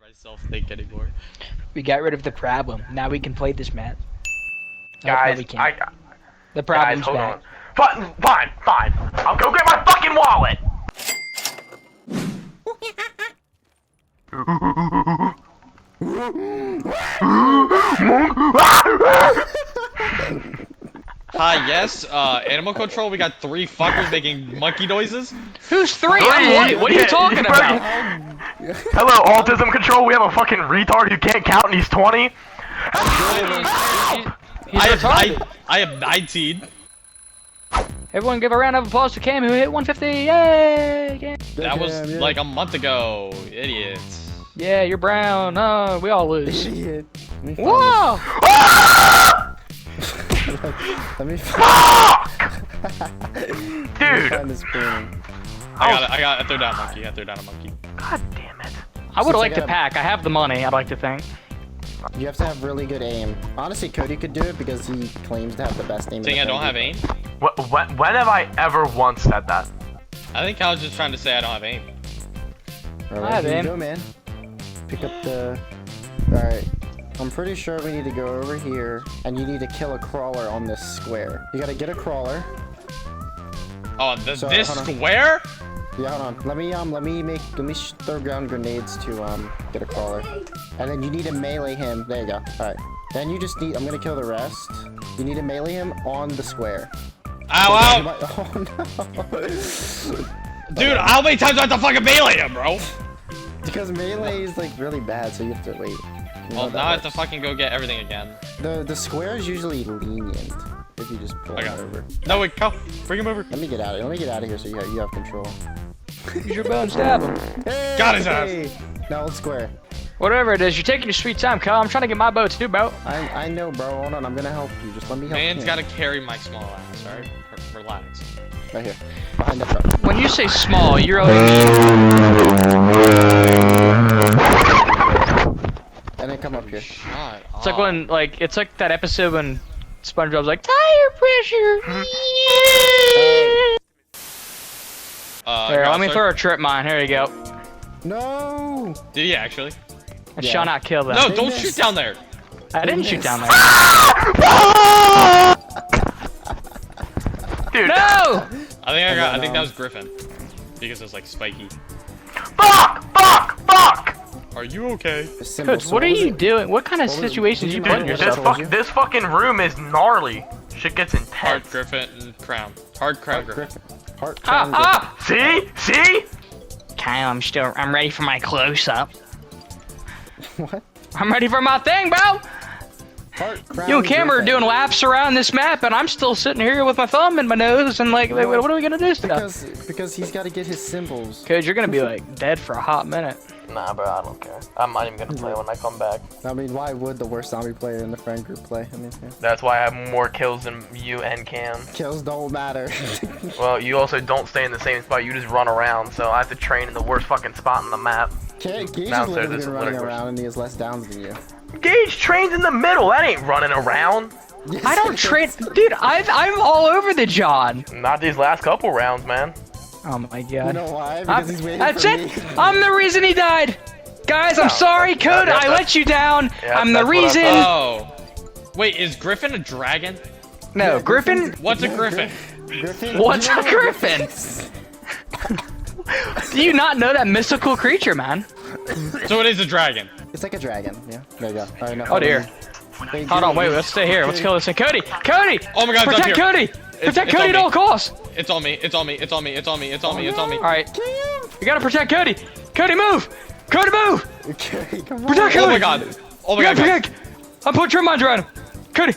myself think anymore. We got rid of the problem. Now we can play this map. Guys, no, we can't. The guys, problem's hold back. on. Fine. I'll go get my fucking wallet. Hi, yes, animal control, we got 3 fuckers making monkey noises. Who's 3? What are you talking about? Hello, autism control. We have a fucking retard who can't count and he's 20. I am 19. Everyone give a round of applause to Cam who hit 150. Yay! Cam. That was like a month ago, idiots. Yeah, you're brown. Oh, we all lose. Idiot. Whoa! Let me Dude! find this spoon. I got a throw down monkey. I threw down a monkey. God damn it. I would Since like I to got- pack. I have the money, I'd like to think. You have to have really good aim. Honestly, Cody could do it because he claims to have the best aim. in Saying the I don't have friend aim? When have I ever once said that? I think I was just trying to say I don't have aim. group. All I right, have here you aim. go, man. Pick up the. All right. I'm pretty sure we need to go over here, and you need to kill a crawler on this square. You gotta get a crawler. Oh, So, this hold on. square? Yeah, hold on. Let me throw ground grenades to get a crawler, and then you need to melee him. There you go. All right. Then you just need. I'm gonna kill the rest. You need to melee him on the square. Ow, Oh no! Dude, how many times do I have to fucking melee him, bro? Because melee is like really bad, so you have to wait. You know Well, that now I have to works. fucking go get everything again. The square is usually lenient if you just pull I it got it. over. No, wait, come. Bring him over. Let me get out of here so you have control. Use your bow and stab him. Hey! Got his ass. Now let's square. Whatever it is, you're taking your sweet time, Kyle. I'm trying to get my bow too, bro. I know, bro. Hold on, I'm gonna help you. Just let me help you. Man's gotta carry my small ass, alright? Relax. Right here, behind the truck. When you say small, you really mean... And then come up here. Shut It's like when, it's like that episode when SpongeBob's like, tire pressure! Here, let me throw a trip mine. Here you go. No! Did he actually? I Yeah. shall not kill them. No, don't shoot down there. I didn't shoot down there. Dude. No! I think that was Griffin. Because it was like spiky. Fuck! Are you okay? The symbol, Coach, so what are was you it? doing? What kind of What was- situations did you you putting put yourself in? This fucking room is gnarly. Shit gets Hard intense. Griffin and Crown. Hard Crown Griffin. Heart crown Ah! See? Kyle, I'm ready for my close-up. Griffin. What? I'm ready for my thing, bro! Heart crown You and Cameron are Griffin. doing laps around this map, and I'm still sitting here with my thumb in my nose, and like, what are we gonna do stuff? Because he's got to get his symbols. Cause you're gonna be like dead for a hot minute. Nah, bro, I don't care. I'm not even gonna play when I come back. I mean, why would the worst zombie player in the friend group play? I mean, yeah. That's why I have more kills than you and Cam. Kills don't matter. Well, you also don't stay in the same spot. You just run around, so I have to train in the worst fucking spot on the map. Gage Now, has sir, literally this been is running ludicrous. around and he has less downs than you. Gage trains in the middle. That ain't running around. Yes, I don't it train, is. dude. I'm all over the John. Not these last couple rounds, man. Oh my god. You know why? Because he's waiting That's for it. me. I'm the reason he died. Guys, I'm No, sorry, Code. I let you down. Yeah, I'm the that's what I reason. Oh. Wait, is Griffin a dragon? No, Yeah, Griffin. What's a Griffin? Griffin? What's You know a what griffin? Do you not know that mystical creature, man? So it is a dragon. It's like a dragon. Yeah. There you go. All right, now, Oh dear. Hey, Hold on, Gage. wait. Let's stay here. Let's kill this thing. Cody. Cody. Oh my god, it's up Protect here. Cody. Protect it's Cody on at me. all costs. It's on me. It's on me. It's on me. It's on me. It's on me. It's on me. All right. You gotta protect Cody. Cody, move. Cody, move. Okay, come on. Protect Oh Cody. my god. Oh my You god. gotta protect. I'm putting trip mines around him. Cody.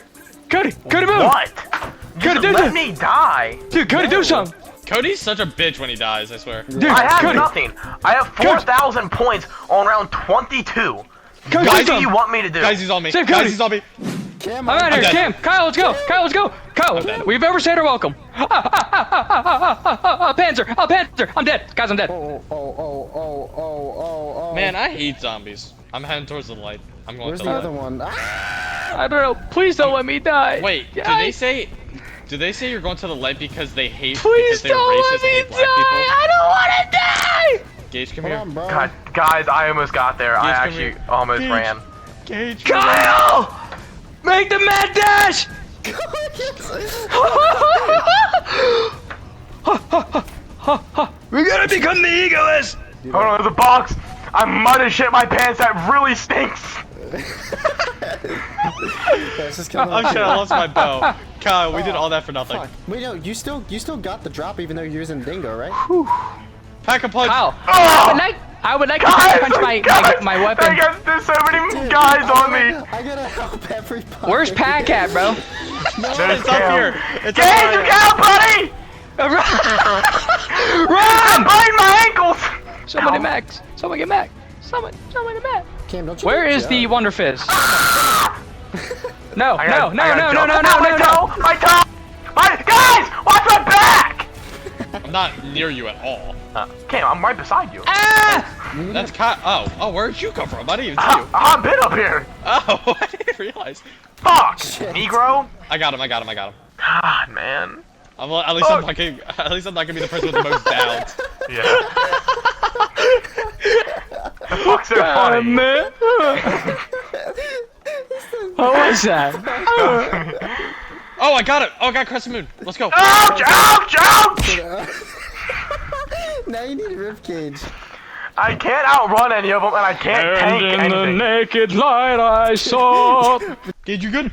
Cody, move. What? Cody, Just do let this. me die. Dude, Cody, do something. Cody's such a bitch when he dies, I swear. Dude, I have Cody. nothing. I have 4,000 points on round 22. Cody, What do do you something. want me to do? Guys, he's on me. Save Guys, Cody. he's on me. Cam, I'm out here. dead. Cam, Kyle, let's go. Kyle, let's go. Kyle, dead. we've ever said her welcome. Panzer. Oh, Panzer. I'm dead. Guys, I'm dead. Oh. Man, I hate zombies. I'm heading towards the light. I'm going Where's to the the other light. one? Ah! I don't know. Please don't let me die. Wait, did they say... Did they say you're going to the light because they hate... Please because they're don't racist let and me hate die. black people? I don't want to die. Gage, come Come here. on, bro. God, guys, I almost got there. I Gage, come actually here. almost Gage. ran. Gage, Kyle! Make the mad dash! We're gonna become the egoist! Hold on, there's a box. I might have shit my pants. That really stinks. Let's just kill Oh him. shit, I lost my bow. Kyle, we did all that for nothing. Fuck. Wait, no, you still got the drop even though you're using Dingo, right? Pack a punch. Kyle, Oh! I would like to Guys, punch my weapon. There's so many guys on me. I gotta help everybody. Where's Pack at, bro? There's It's up Cam. here. It's Gage, up look here. out, buddy! I'm Run! biting my ankles. Somebody Ow. Max. Someone get Max. Someone get Max. Cam, don't you Where get is the jumped? Wonder Fizz? No, I no, gotta- no, I no, gotta no, jump. no, no, Ow, no, my no. toe! My toe! Guys, watch my back! I'm not near you at all. Cam, I'm right beside you. Ah! That's Kyle. Oh, where'd you come from? I didn't even see you. I've been up here. Oh, I didn't realize. Fuck, Shit. Negro. I got him. God, man. At least I'm not gonna be the person with the most downs. Yeah. The fuck's so funny? man. What was that? Oh, I got it. Oh, I got Crescent Moon. Let's go. Ouch! Ouch! Ouch! Now you need a ribcage. I can't outrun any of them, and I can't tank And in the anything. naked light I saw. Gage, you good?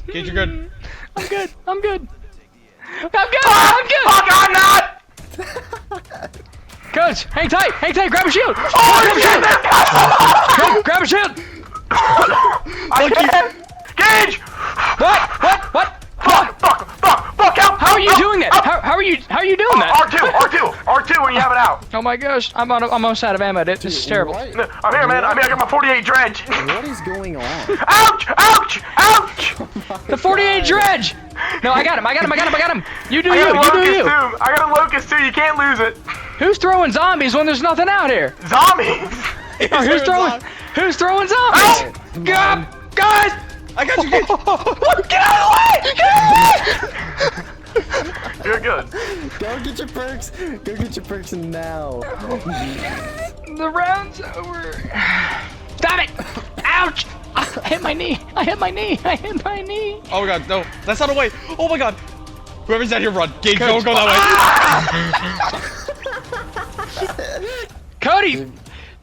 Gage, you good? I'm good. I'm good. Fuck, I'm not! Coach, hang tight. Hang tight. Grab a shield. Oh, Grab a shit, shield. this guy! Grab a shield. I can't! Gage! What? Fuck, help! How are you doing that? How are you doing that? R2 when you have it out. Oh my gosh, I'm almost out of ammo. This is terrible. What? I'm here, man. I got my 48 dredge. What is going on? Ouch! Ouch! Ouch! The 48 dredge. No, I got him. You do I you. got a You do locust you. too. I got a locust too. You can't lose it. Who's throwing zombies when there's nothing out here? Zombies. Oh, who's throwing zombies? God, guys! I got you, Gage. Get out of the way! You're good. Go get your perks. Go get your perks now. The round's over. Stop it! Ouch! I hit my knee. Oh my god, no. That's not a way. Oh my god. Whoever's out here, run. Gage, don't go that way. Cody,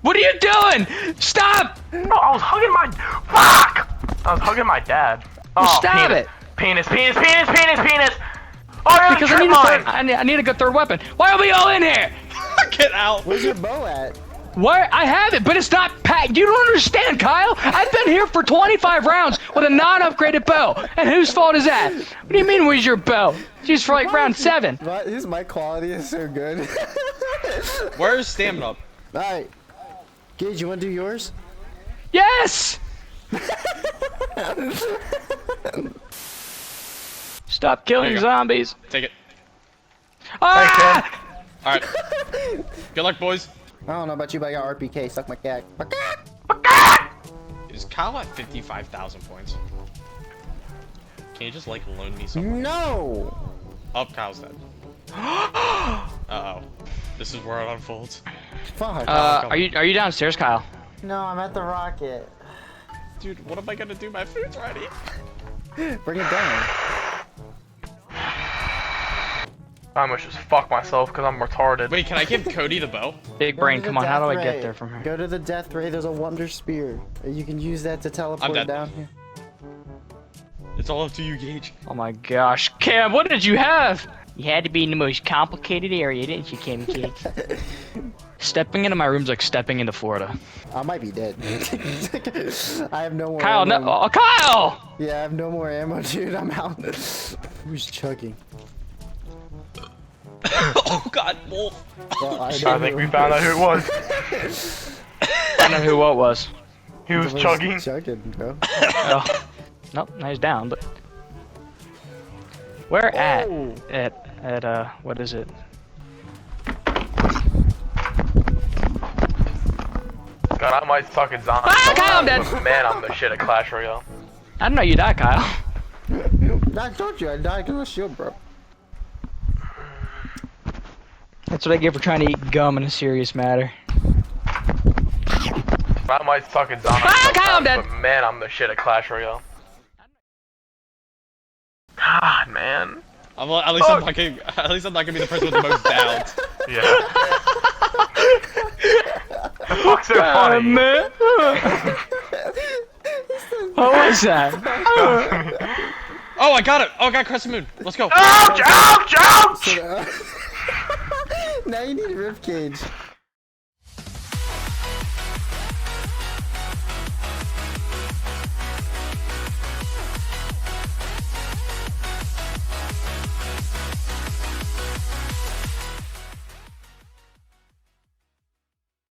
what are you doing? Stop! No, I was hugging my. Fuck! I was hugging my dad. Oh, Stop penis. it. Penis. Oh, you're Because the I trip need, mine. I need a good third weapon. Why are we all in here? Get out. Where's your bow at? Where? I have it, but it's not packed. You don't understand, Kyle. I've been here for 25 rounds with a non-upgraded bow. And whose fault is that? What do you mean, where's your bow? She's for like round 7. What? His mic quality is so good. Where's stamina up? Alright. Gage, you wanna do yours? Yes! Stop killing There you go. zombies. Take it. Ah! Alright. Good luck, boys. I don't know about you, but I got RPK. Suck my cack. Is Kyle at 55,000 points? Can you just, like, loan me something? No! Oh, Kyle's dead. Uh-oh. This is where it unfolds. Fuck. Are you downstairs, Kyle? No, I'm at the rocket. Dude, what am I gonna do? My food's ready. Bring it down. I almost just fuck myself because I'm retarded. Wait, can I give Cody the bow? Big Go brain, to the come on, how do I death get ray. there from here? Go to the death ray. There's a wonder spear. You can use that to teleport dead. down here. It's all up to you, Gage. Oh my gosh. Cam, what did you have? You had to be in the most complicated area, didn't you, Cam Kids? Stepping into my room's like stepping into Florida. I might be dead. I have no more Kyle, no. ammo. Oh, Kyle! Yeah, I have no more ammo, dude. I'm out. Who's chugging? Oh god, wolf. Well, I think we found out who it was. I don't know who what was. He was chugging. Chugging, bro. Oh. Nope, now he's down, but. Where at? Oh. At, what is it? God, I might suck at zombies. Ah, Kyle, I'm dead! Man, I'm the shit at Clash Royale. I didn't know you died, Kyle. I told you I died because of shield, bro. That's what I get for trying to eat gum in a serious matter. I might suck at Zombie. Kyle, I'm dead. But man, I'm the shit at Clash Royale. God, man. At least I'm not gonna be the person with the most doubt. Yeah. The fuck's so funny? Man. What was that? Oh, I got it! Oh, I got Crescent Moon. Let's go. Ouch! Ouch! Ouch! Now you need a ribcage.